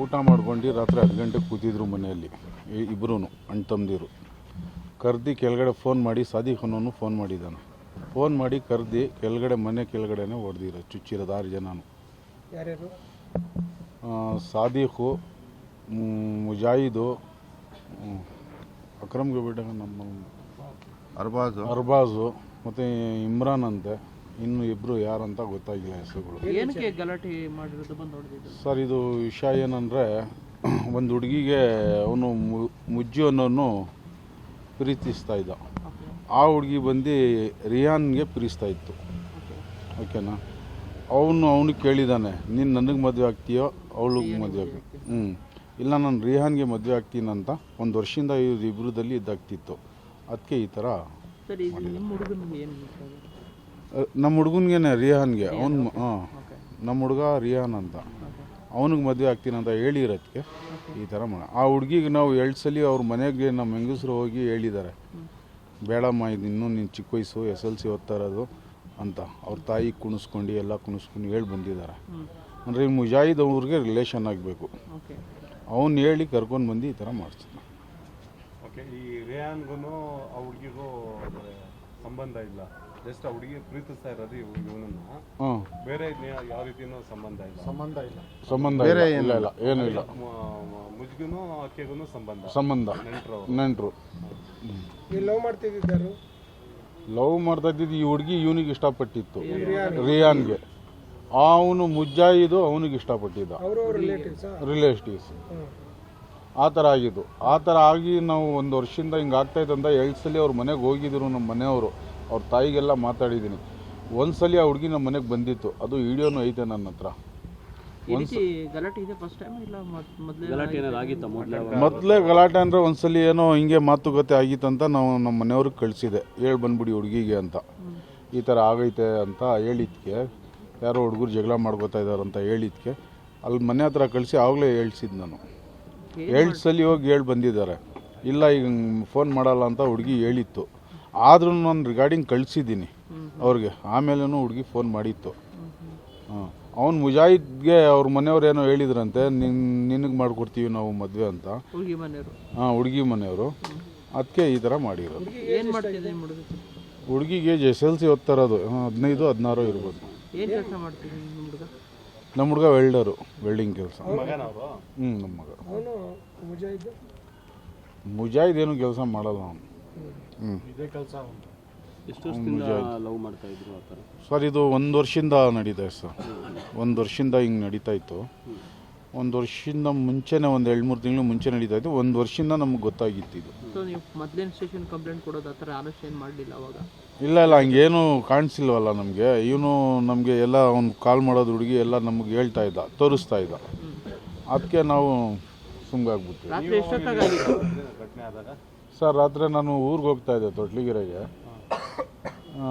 ಊಟ ಮಾಡ್ಕೊಂಡು ರಾತ್ರಿ 10 ಗಂಟೆಗೆ ಕೂತಿದ್ರು ಮನೆಯಲ್ಲಿ ಇಬ್ಬರೂ ಅಣ್ಣ ತಮ್ಮದಿರು. ಕರ್ದು ಕೆಳಗಡೆ ಫೋನ್ ಮಾಡಿ ಸಾದಿಕ್ ಅನ್ನೋನು ಫೋನ್ ಮಾಡಿದ್ದಾನೆ. ಫೋನ್ ಮಾಡಿ ಕರ್ದು ಕೆಳಗಡೆ ಮನೆ ಕೆಳಗಡೆನೇ ಹೊಡೆದಿರೋ ಚುಚ್ಚಿರೋದು 6 ಜನನು. ಯಾರ್ಯಾರು? ಸಾದಿಕು, ಮುಜಾಹಿದು, ಅಕ್ರಮ್ಗೆ ಬಿಟ್ಟ ನಮ್ಮ ಅರ್ಬಾಜು ಮತ್ತು ಇಮ್ರಾನ್ ಅಂತೆ. ಇನ್ನು ಇಬ್ಬರು ಯಾರಂತ ಗೊತ್ತಾಗಿಲ್ಲ ಹೆಸರುಗಳು. ಏನಕ್ಕೆ ಗಲಾಟೆ ಮಾಡಿರೋದು ಬಂದು ನೋಡಿದ್ದು ಸರ್, ಇದು ವಿಷಯ ಏನಂದರೆ, ಒಂದು ಹುಡುಗಿಗೆ ಅವನು ಮುಜ್ಜು ಅನ್ನೋನು ಪ್ರೀತಿಸ್ತಾ ಇದ್ದ. ಆ ಹುಡುಗಿ ಬಂದು ರಿಯಾನ್ಗೆ ಪ್ರೀತಿಸ್ತಾ ಇತ್ತು. ಓಕೆನಾ? ಅವನು ಕೇಳಿದ್ದಾನೆ, ನೀನು ನನಗೆ ಮದುವೆ ಆಗ್ತೀಯೋ ಅವಳಿಗೆ ಮದುವೆ ಆಗ್ತೀವಿ? ಇಲ್ಲ, ನಾನು ರಿಹಾನ್ಗೆ ಮದುವೆ ಆಗ್ತೀನಂತ 1 ವರ್ಷದಿಂದ ಇಬ್ಬರದಲ್ಲಿ ಇದ್ದಾಗ್ತಿತ್ತು. ಅದಕ್ಕೆ ಈ ಥರ ನಮ್ಮ ಹುಡುಗನಿಗೆ ರಿಹಾನ್ಗೆ ನಮ್ಮ ಹುಡುಗ ರಿಹಾನ್ ಅಂತ ಅವನಿಗೆ ಮದುವೆ ಆಗ್ತೀನಂತ ಹೇಳಿರೋದಕ್ಕೆ ಈ ಥರ ಮಾಡ. ಆ ಹುಡುಗಿಗೆ ನಾವು 2 ಸಲ ಅವ್ರ ಮನೆಗೆ ನಮ್ಮ ಹೆಂಗಸರು ಹೋಗಿ ಹೇಳಿದ್ದಾರೆ, ಬೇಡಮ್ಮ ಇದು ಇನ್ನೂ ನೀನು ಚಿಕ್ಕ ವಯಸ್ಸು SLC ಓದ್ತಾ ಇರೋದು ಅಂತ. ಅವ್ರ ತಾಯಿ ಕುಣಿಸ್ಕೊಂಡು ಎಲ್ಲ ಕುಣಿಸ್ಕೊಂಡು ಹೇಳಿ ಬಂದಿದ್ದಾರೆ. ಅಂದರೆ ಈ ಮುಜಾಹಿದ್ ಅವ್ರಿಗೆ ರಿಲೇಷನ್ ಆಗಬೇಕು. ಅವನು ಹೇಳಿ ಕರ್ಕೊಂಡು ಬಂದು ಈ ಥರ ಮಾಡ್ತಾನೆ. ಓಕೆ, ಈ ರೇಯಾನ್ಗೂ ಆ ಹುಡುಗಿಗೂ ಸಂಬಂಧ ಇಲ್ಲ, ಜಸ್ಟ್ ಆ ಹುಡುಗಿ ಪ್ರೀತಿಸ್ತಾ ಇರೋದು ಇವನನ್ನು. ಬೇರೆ ಯಾವ ರೀತಿಯೂ ಸಂಬಂಧ ಬೇರೆ ಇಲ್ಲ ಏನೂ ಇಲ್ಲ. ಮುಜ್ಗೂ ಅಕ್ಕೆಗೂ ಸಂಬಂಧ ನೆಂಟರು. ಲವ್ ಮಾಡ್ತಿದ್ದರು. ಲವ್ ಮಾಡ್ತಾ ಇದ್ದಿದ್ದು ಈ ಹುಡುಗಿ ಇವನಿಗೆ ಇಷ್ಟಪಟ್ಟಿತ್ತು, ರಿಯಾನ್ಗೆ. ಅವನು ಮುಜಾಹಿದು ಅವನಿಗೆ ಇಷ್ಟಪಟ್ಟಿದ್ದ, ರಿಲೇಟಿವ್ಸ್. ಆ ಥರ ಆಗಿದ್ದು. ಆ ಥರ ಆಗಿ ನಾವು 1 ವರ್ಷದಿಂದ ಹಿಂಗೆ ಆಗ್ತಾಯಿದ್ದಂತ 2 ಸಲ ಅವ್ರ ಮನೆಗೆ ಹೋಗಿದ್ರು. ನಮ್ಮ ಮನೆಯವರು ಅವ್ರ ತಾಯಿಗೆಲ್ಲ ಮಾತಾಡಿದ್ದೀನಿ. 1 ಸಲ ಆ ಹುಡುಗಿ ನಮ್ಮ ಮನೆಗೆ ಬಂದಿತ್ತು, ಅದು ವಿಡಿಯೋನು ಐತೆ ನನ್ನ ಹತ್ರ. ಮೊದಲೇ ಗಲಾಟೆ ಅಂದರೆ 1 ಸಲ ಏನೋ ಹಿಂಗೆ ಮಾತುಕತೆ ಆಗಿತ್ತಂತ ನಾವು ನಮ್ಮ ಮನೆಯವ್ರಿಗೆ ಕಳಿಸಿದೆ, ಹೇಳಿ ಬಂದ್ಬಿಡಿ ಹುಡುಗಿಗೆ ಅಂತ. ಈ ಥರ ಆಗೈತೆ ಅಂತ ಹೇಳಿದ್ಕೆ, ಯಾರೋ ಹುಡುಗರು ಜಗಳ ಮಾಡ್ಕೋತಾ ಇದ್ದಾರೆ ಅಂತ ಹೇಳಿದ್ಕೆ ಅಲ್ಲಿ ಮನೆ ಹತ್ರ ಕಳಿಸಿ ಆವಾಗಲೇ ಹೇಳ್ಸಿದ್ದು ನಾನು. 2 ಸಲ ಹೋಗಿ ಹೇಳಿ ಬಂದಿದ್ದಾರೆ. ಇಲ್ಲ, ಈಗ ಫೋನ್ ಮಾಡಲ್ಲ ಅಂತ ಹುಡುಗಿ ಹೇಳಿತ್ತು. ಆದ್ರೂ ನಾನು ರಿಗಾರ್ಡಿಂಗ್ ಕಳಿಸಿದ್ದೀನಿ ಅವ್ರಿಗೆ. ಆಮೇಲೂ ಹುಡುಗಿ ಫೋನ್ ಮಾಡಿತ್ತು. ಅವ್ನು ಮುಜಾಹಿದ್ಗೆ ಅವ್ರ ಮನೆಯವ್ರು ಏನೋ ಹೇಳಿದ್ರಂತೆ, ನಿನಗೆ ಮಾಡಿಕೊಡ್ತೀವಿ ನಾವು ಮದುವೆ ಅಂತ. ಹುಡುಗಿ ಮನೆಯವರು. ಅದಕ್ಕೆ ಈ ಥರ ಮಾಡಿರೋದು. ಹುಡುಗಿಗೆ SLC ಓದ್ತಾ ಇರೋದು 15-16 ಇರ್ಬೋದು. ನಮ್ಮ ಹುಡುಗ ವೆಲ್ಡರು, ವೆಲ್ಡಿಂಗ್ ಕೆಲಸ. ನಮ್ಮ ಮಗ ಮುಜಾಹಿದ್ ಏನು ಕೆಲಸ ಮಾಡಲ್ಲ ಅವನು. ಸರ್, ಇದು 1 ವರ್ಷದಿಂದ ನಡೀತಾ ಇದೆ ಸರ್. 1 ವರ್ಷದಿಂದ ಹಿಂಗೆ ನಡೀತಾ ಇತ್ತು. 1 ವರ್ಷದಿಂದ ಮುಂಚೆನೇ, 1-2-3 ತಿಂಗಳು ಮುಂಚೆ ನಡೀತಾ ಇತ್ತು. 1 ವರ್ಷದಿಂದ ನಮ್ಗೆ ಗೊತ್ತಾಗಿತ್ತು ಇದು. ಇಲ್ಲ, ಹಂಗೇನು ಕಾಣಿಸಿಲ್ವಲ್ಲ ನಮಗೆ. ಇವನು ನಮಗೆ ಎಲ್ಲ ಅವ್ನು ಕಾಲ್ ಮಾಡೋದು ಹುಡುಗಿ ಎಲ್ಲ ನಮ್ಗೆ ಹೇಳ್ತಾ ಇದ್ದ, ತೋರಿಸ್ತಾ ಇದ್ದ. ಅದಕ್ಕೆ ನಾವು ಸುಮ್ಮಗಾಗ್ಬಿಡ್ತೀವಿ. ಸರ್, ರಾತ್ರಿ ನಾನು ಊರಿಗೆ ಹೋಗ್ತಾ ಇದ್ದೆ ತೊಟ್ಲಿಗೆರೆಗೆ.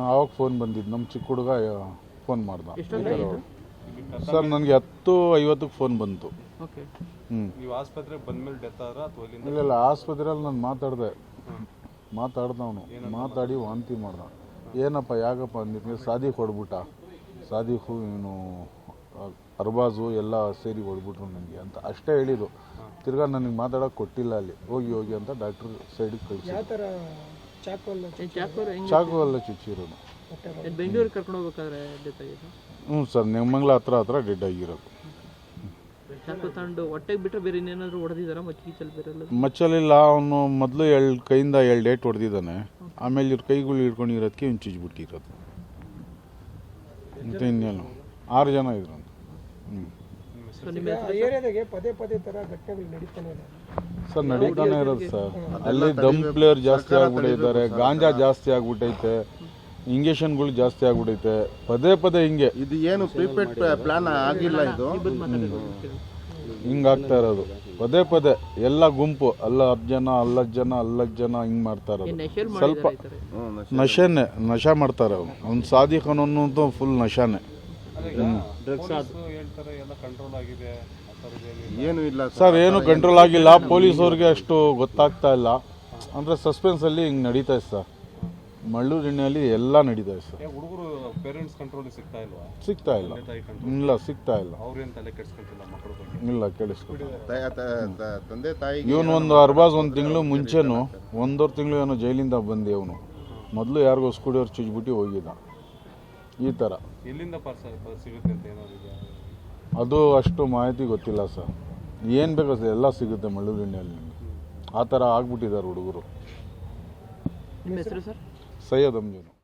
ಆವಾಗ ಫೋನ್ ಬಂದಿದ್ದು. ನಮ್ಮ ಚಿಕ್ಕ ಹುಡುಗ ಫೋನ್ ಮಾಡ್ದ. ಸರ್, ನನಗೆ 10:50ಕ್ಕೆ ಫೋನ್ ಬಂತು. ಇಲ್ಲ, ಆಸ್ಪತ್ರೆಯಲ್ಲಿ ನಾನು ಮಾತಾಡ್ದವನು ಮಾತಾಡಿ ವಾಂತಿ ಮಾಡ್ದ. ಏನಪ್ಪ ಯಾಕಪ್ಪ ಅಂದಿದ್ದೆ. ಸಾದಿಕ್ ಹೊಡ್ಬಿಟ್ಟ, ಸಾದಿಕು ಇವನು ಅರ್ಬಾಜು ಎಲ್ಲ ಸೇರಿ ಹೊಡ್ಬಿಟ್ರು ನನಗೆ ಅಂತ ಅಷ್ಟೇ ಹೇಳಿದ್ದು. ತಿರ್ಗಾ ನನಗೆ ಮಾತಾಡೋಕೆ ಕೊಟ್ಟಿಲ್ಲ. ಅಲ್ಲಿ ಹೋಗಿ ಅಂತ ಡಾಕ್ಟ್ರ್ ಸೈಡಿಗೆ ಕಳಿಸಿ. ಚಾಕು ಎಲ್ಲ ಚುಚ್ಚಿರೋದು. ಬೆಂಗಳೂರಿಗೆ ಕರ್ಕೊಂಡು ಹೋಗ್ಬೇಕಾದ್ರೆ ಡೆತ್ ಆಗಿದ್ದು. ಸರ್, ನೆಮ್ಮಂಗ್ಲ ಹತ್ರ ಡೆಡ್ ಆಗಿರೋದು. ಹೊಟ್ಟೆಗೆ ಬಿಟ್ಟರೆ ಬೇರೆ ಇನ್ನೇನಾದ್ರು ಹೊಡೆದಿದ್ದಾರಾ? ಮಚ್ಚಲಿಲ್ಲ. ಅವನು ಮೊದಲು 2 ಕೈಯಿಂದ 2 ಏಟು ಹೊಡೆದಿದ್ದಾನೆ. ಆಮೇಲೆ ಇವ್ರ ಕೈಗಳು ಹಿಡ್ಕೊಂಡಿರೋದಕ್ಕೆ ಇವ್ನು ಚುಚ್ಚಿಬಿಟ್ಟಿರೋದು. ಮತ್ತು ಇನ್ನೇನು 6 ಜನ ಇದ್ರು ಅಂತ. ಸರ್, ನಡೀತಾನೆ ಇರೋದು ಸರ್. ಅಲ್ಲಿ ದಮ್ ಪ್ಲೇಯರ್ ಜಾಸ್ತಿ ಆಗ್ಬಿಟ್ಟಿದ್ದಾರೆ, ಗಾಂಜಾ ಜಾಸ್ತಿ ಆಗ್ಬಿಟ್ಟೈತೆ, ಇಂಜೆಕ್ಷನ್ಗಳು ಜಾಸ್ತಿ ಆಗ್ಬಿಟ್ಟೈತೆ. ಪದೇ ಹಿಂಗೆ. ಇದು ಏನು ಪ್ರಿಪೇಡ್ ಪ್ಲಾನ್ ಆಗಿಲ್ಲ, ಇದು ಹಿಂಗಾಗ್ತಾ ಇರೋದು. ಪದೇ ಎಲ್ಲ ಗುಂಪು, 10 ಜನ ಹಿಂಗೆ ಮಾಡ್ತಾ ಇರೋದು. ಸ್ವಲ್ಪ ನಶೆ ಮಾಡ್ತಾರೆ. ಅವ್ನು ಸಾದಿಕ್ ಅನ್ನೋದು ಫುಲ್ ನಶಾನೆ. ಏನು ಇಲ್ಲ ಸರ್, ಏನು ಕಂಟ್ರೋಲ್ ಆಗಿಲ್ಲ. ಪೊಲೀಸವ್ರಿಗೆ ಅಷ್ಟು ಗೊತ್ತಾಗ್ತಾ ಇಲ್ಲ. ಅಂದರೆ ಸಸ್ಪೆನ್ಸಲ್ಲಿ ಹಿಂಗೆ ನಡೀತಾ ಇದೆ ಸರ್. ಮಳ್ಳೂರಿನಲ್ಲಿ ಎಲ್ಲ ನಡೀತಾವೆ ಸರ್. ಹುಡುಗರು ಪೇರೆಂಟ್ಸ್ ಕಂಟ್ರೋಲ್ ಸಿಗ್ತಾ ಇಲ್ವಾ? ಸಿಗ್ತಾ ಇಲ್ಲ, ತಾಯಿ ಕಂಟ್ರೋಲ್ ಇಲ್ಲ ಸಿಗ್ತಾ ಇಲ್ಲ, ಅವ್ರೇನು ತಲೆ ಕೆಡ್ಸ್ಕೊಂತಿಲ್ಲ ಮಕ್ಕಳ ಬಗ್ಗೆ? ಇಲ್ಲ ಕೇಳಿಸ್ಕೊಡಿ. ತಂದೆ ತಾಯಿಗೆ ಇವನು ಒಂದು ಅರ್ಬಾಜ್ ಒಂದು ತಿಂಗಳು ಮುಂಚೆನೂ 1.5 ತಿಂಗಳು ಏನೋ ಜೈಲಿಂದ ಬಂದು ಅವನು ಮೊದಲು ಯಾರಿಗೋ ಸ್ಕೂಡಿಯವ್ರು ಚುಚ್ಬಿಟ್ಟು ಹೋಗಿದ್ದ. ಈ ಥರ ಎಲ್ಲಿಂದ ಸಿಗುತ್ತೆ ಅಂತ ಏನಾದ್ರು ಇದೆಯಾ? ಅದು ಅಷ್ಟು ಮಾಹಿತಿ ಗೊತ್ತಿಲ್ಲ ಸರ್. ಏನು ಬೇಕೋ ಸರ್ ಎಲ್ಲ ಸಿಗುತ್ತೆ ಮಳ್ಳೂರಿನಲ್ಲಿ ನಿಮಗೆ. ಆ ಥರ ಆಗ್ಬಿಟ್ಟಿದ್ದಾರೆ ಹುಡುಗರು. ನಿಮ್ಮ ಹೆಸರು ಸರ್? ಸೈಯದ್ ಅಮ್ಜದ್.